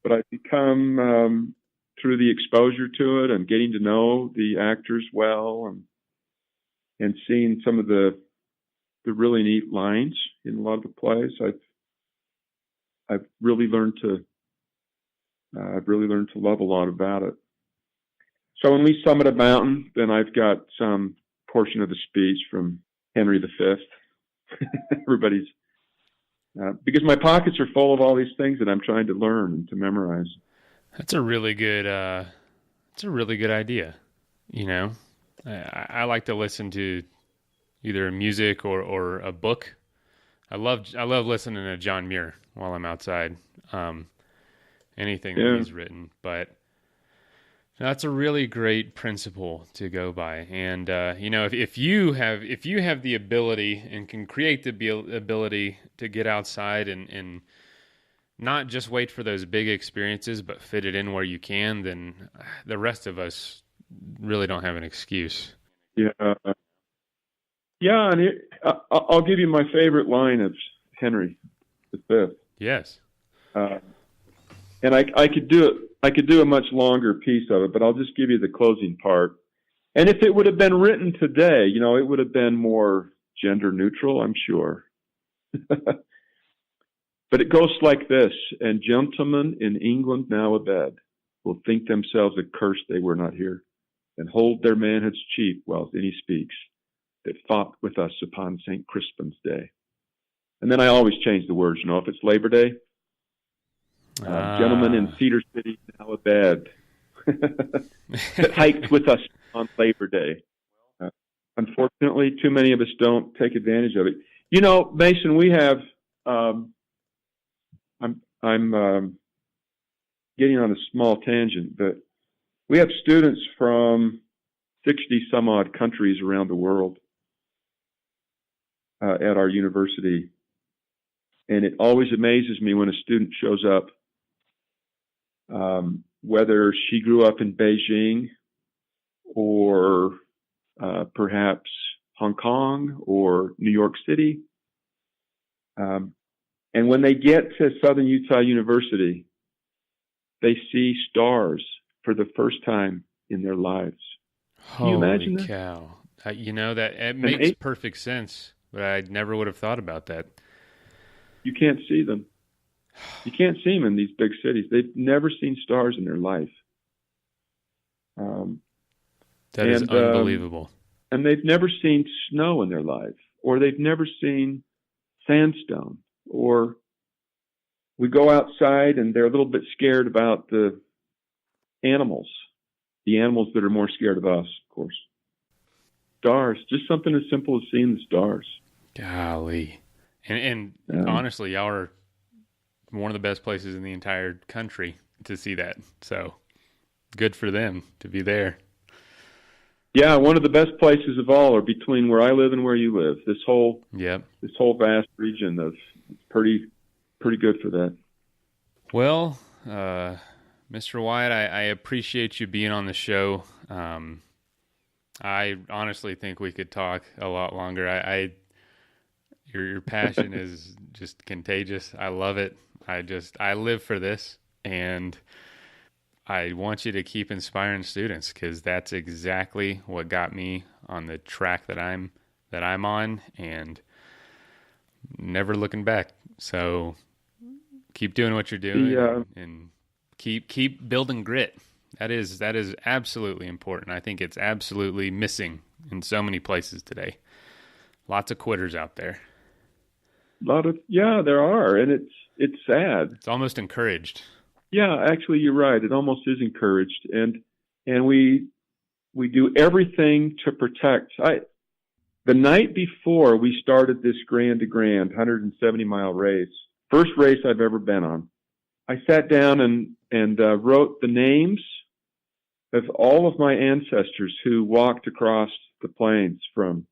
but I've become, through the exposure to it and getting to know the actors well, and seeing some of the really neat lines in a lot of the plays, I've really learned to love a lot about it. So when we summit a mountain, then I've got some portion of the speech from Henry V. Everybody's because my pockets are full of all these things that I'm trying to learn and to memorize. That's a really good. It's a really good idea. I like to listen to either music or a book. I love listening to John Muir while I'm outside. Anything that he's written, but that's a really great principle to go by. And if you have the ability and can create the ability to get outside and not just wait for those big experiences, but fit it in where you can, then the rest of us really don't have an excuse. Yeah. And I'll give you my favorite line of Henry V. Yes. And I could do a much longer piece of it, but I'll just give you the closing part. And if it would have been written today, it would have been more gender neutral, I'm sure. But it goes like this: and gentlemen in England now abed will think themselves accursed they were not here, and hold their manhoods cheap whilst any speaks that fought with us upon St. Crispin's Day. And then I always change the words, if it's Labor Day, gentlemen in Cedar City now abed that hiked with us on Labor Day. Unfortunately, too many of us don't take advantage of it. Mason, we have, I'm getting on a small tangent, but we have students from 60 some odd countries around the world at our university. And it always amazes me when a student shows up, whether she grew up in Beijing or perhaps Hong Kong or New York City. And when they get to Southern Utah University, they see stars for the first time in their lives. Can you imagine that? Holy cow. That it makes perfect sense, but I never would have thought about that. You can't see them. You can't see them in these big cities. They've never seen stars in their life. That is unbelievable. And they've never seen snow in their life, or they've never seen sandstone, or we go outside and they're a little bit scared about the animals that are more scared of us, of course. Stars, just something as simple as seeing the stars. Golly. And honestly, y'all are one of the best places in the entire country to see that. So good for them to be there. Yeah, one of the best places of all are between where I live and where you live. This whole vast region of pretty good for that. Well, Mr. Wyatt, I appreciate you being on the show. I honestly think we could talk a lot longer. Your passion is just contagious. I love it. I live for this, and I want you to keep inspiring students, because that's exactly what got me on the track that I'm on, and never looking back. So keep doing what you're doing, and keep building grit. That is absolutely important. I think it's absolutely missing in so many places today. Lots of quitters out there. There are, and it's sad. It's almost encouraged. Yeah, actually, you're right. It almost is encouraged, and we do everything to protect. The night before we started this Grand to Grand 170-mile race, first race I've ever been on, I sat down and wrote the names of all of my ancestors who walked across the plains from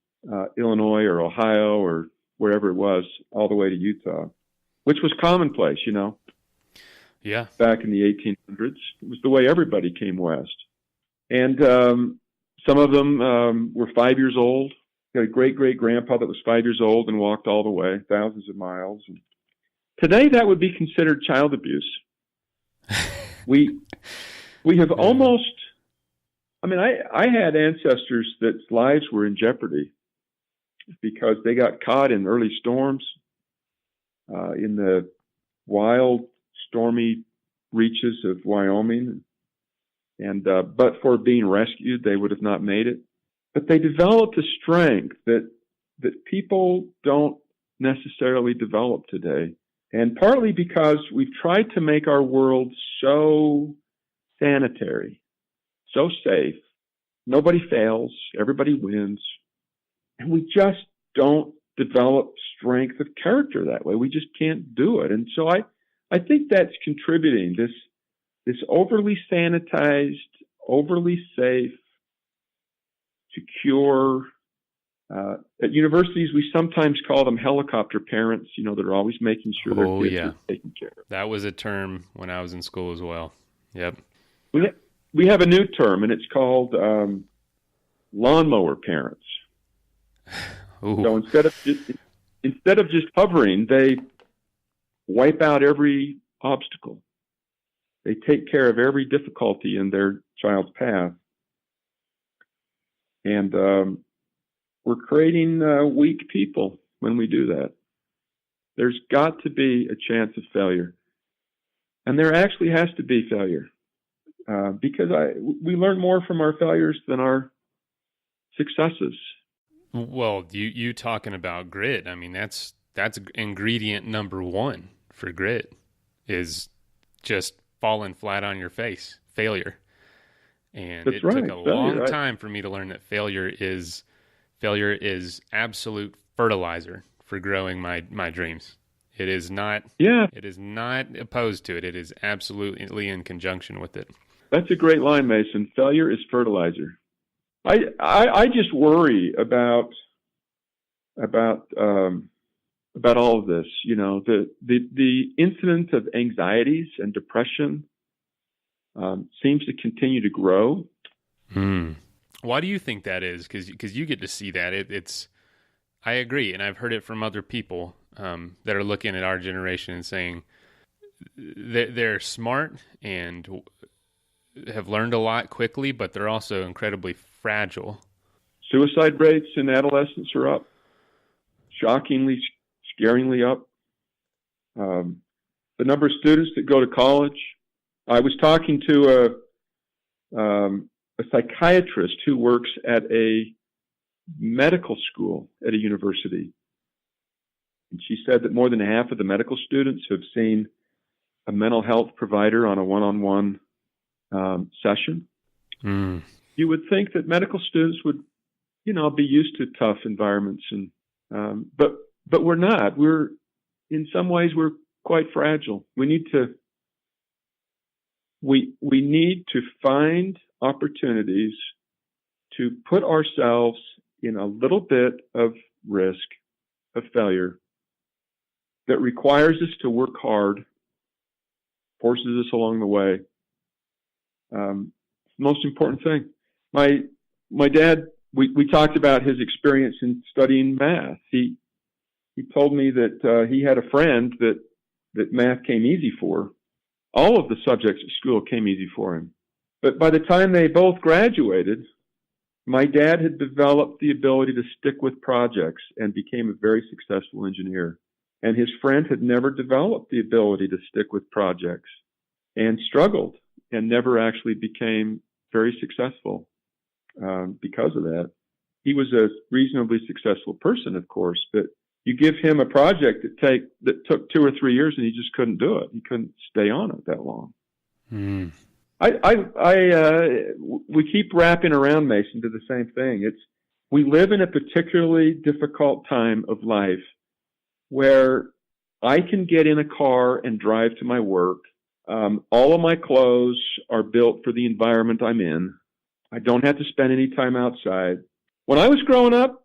Illinois or Ohio or wherever it was all the way to Utah, which was commonplace, Yeah. Back in the 1800s. It was the way everybody came west. And some of them were 5 years old. Got a great-great-grandpa that was 5 years old and walked all the way, thousands of miles. And today, that would be considered child abuse. We have almost... I had ancestors that lives were in jeopardy because they got caught in early storms, in the wild, stormy reaches of Wyoming, and but for being rescued, they would have not made it. But they developed a strength that people don't necessarily develop today, and partly because we've tried to make our world so sanitary, so safe. Nobody fails, everybody wins, and we just don't develop strength of character that way. We just can't do it, and so I think that's contributing, this overly sanitized, overly safe, secure. At universities, we sometimes call them helicopter parents, that are always making sure their kids are taken care of. That was a term when I was in school as well. Yep. We have a new term, and it's called lawnmower parents. Ooh. So instead of just hovering, they wipe out every obstacle. They take care of every difficulty in their child's path. And we're creating weak people when we do that. There's got to be a chance of failure. And there actually has to be failure. Because we learn more from our failures than our successes. Well, you talking about grit, that's ingredient number one for grit, is just falling flat on your face, failure. And it took a long time for me to learn that failure is absolute fertilizer for growing my dreams. It is not It is not opposed to it. It is absolutely in conjunction with it. That's a great line, Mason. Failure is fertilizer. I just worry about all of this. The incidence of anxieties and depression seems to continue to grow. Why do you think that is? Because you get to see that. I agree, and I've heard it from other people that are looking at our generation and saying they're smart and have learned a lot quickly, but they're also incredibly fragile. Suicide rates in adolescents are up, shockingly, scaringly up. The number of students that go to college. I was talking to a psychiatrist who works at a medical school at a university. And she said that more than half of the medical students have seen a mental health provider on a one-on-one session. You would think that medical students would, be used to tough environments, and but we're not. We're in some ways we're quite fragile. We need to find opportunities to put ourselves in a little bit of risk of failure that requires us to work hard, forces us along the way. It's the most important thing. My dad, we talked about his experience in studying math. He told me that he had a friend that math came easy for. All of the subjects at school came easy for him. But by the time they both graduated, my dad had developed the ability to stick with projects and became a very successful engineer. And his friend had never developed the ability to stick with projects and struggled and never actually became very successful because of that. He was a reasonably successful person, of course, but you give him a project that took 2 or 3 years and he just couldn't do it. He couldn't stay on it that long. We keep wrapping around, Mason, to the same thing. We live in a particularly difficult time of life where I can get in a car and drive to my work. All of my clothes are built for the environment I'm in. I don't have to spend any time outside. When I was growing up,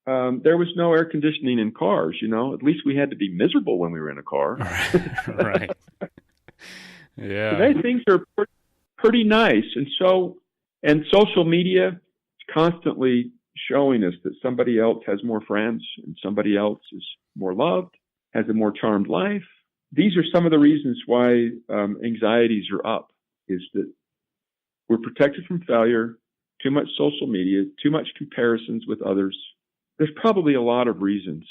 there was no air conditioning in cars, At least we had to be miserable when we were in a car. Right. Yeah. Today things are pretty nice. And social media is constantly showing us that somebody else has more friends and somebody else is more loved, has a more charmed life. These are some of the reasons why anxieties are up, is that we're protected from failure, too much social media, too much comparisons with others. There's probably a lot of reasons,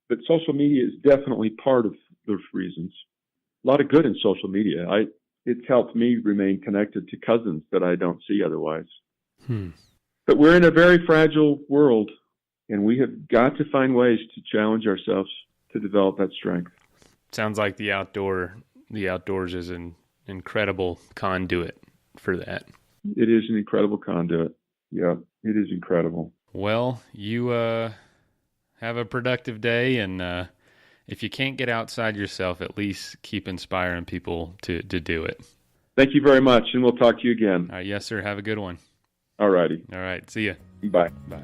but social media is definitely part of those reasons. A lot of good in social media. It's helped me remain connected to cousins that I don't see otherwise. But we're in a very fragile world, and we have got to find ways to challenge ourselves to develop that strength. Sounds like the outdoors is an incredible conduit for that. It is an incredible conduit. Yeah, it is incredible. Well, you have a productive day, and if you can't get outside yourself, at least keep inspiring people to do it. Thank you very much, and we'll talk to you again. All right, yes, sir. Have a good one. All righty. All right, see ya. Bye. Bye.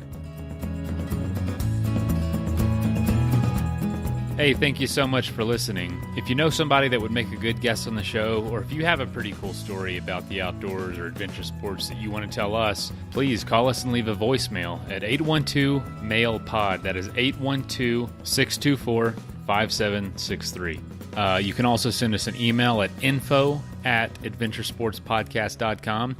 Hey, thank you so much for listening. If you know somebody that would make a good guest on the show, or if you have a pretty cool story about the outdoors or adventure sports that you want to tell us, please call us and leave a voicemail at 812-MAIL-POD. That is 812-624-5763. You can also send us an email at info@adventuresportspodcast.com.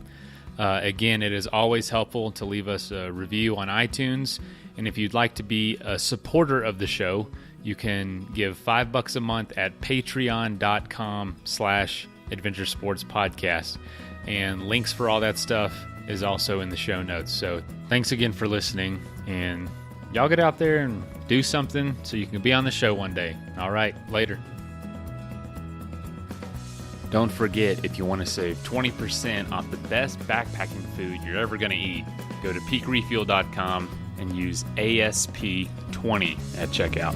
Again, it is always helpful to leave us a review on iTunes. And if you'd like to be a supporter of the show, you can give $5 a month at patreon.com/adventuresportspodcast. And links for all that stuff is also in the show notes. So thanks again for listening. And y'all get out there and do something so you can be on the show one day. All right, later. Don't forget, if you want to save 20% off the best backpacking food you're ever going to eat, go to peakrefuel.com and use ASP20 at checkout.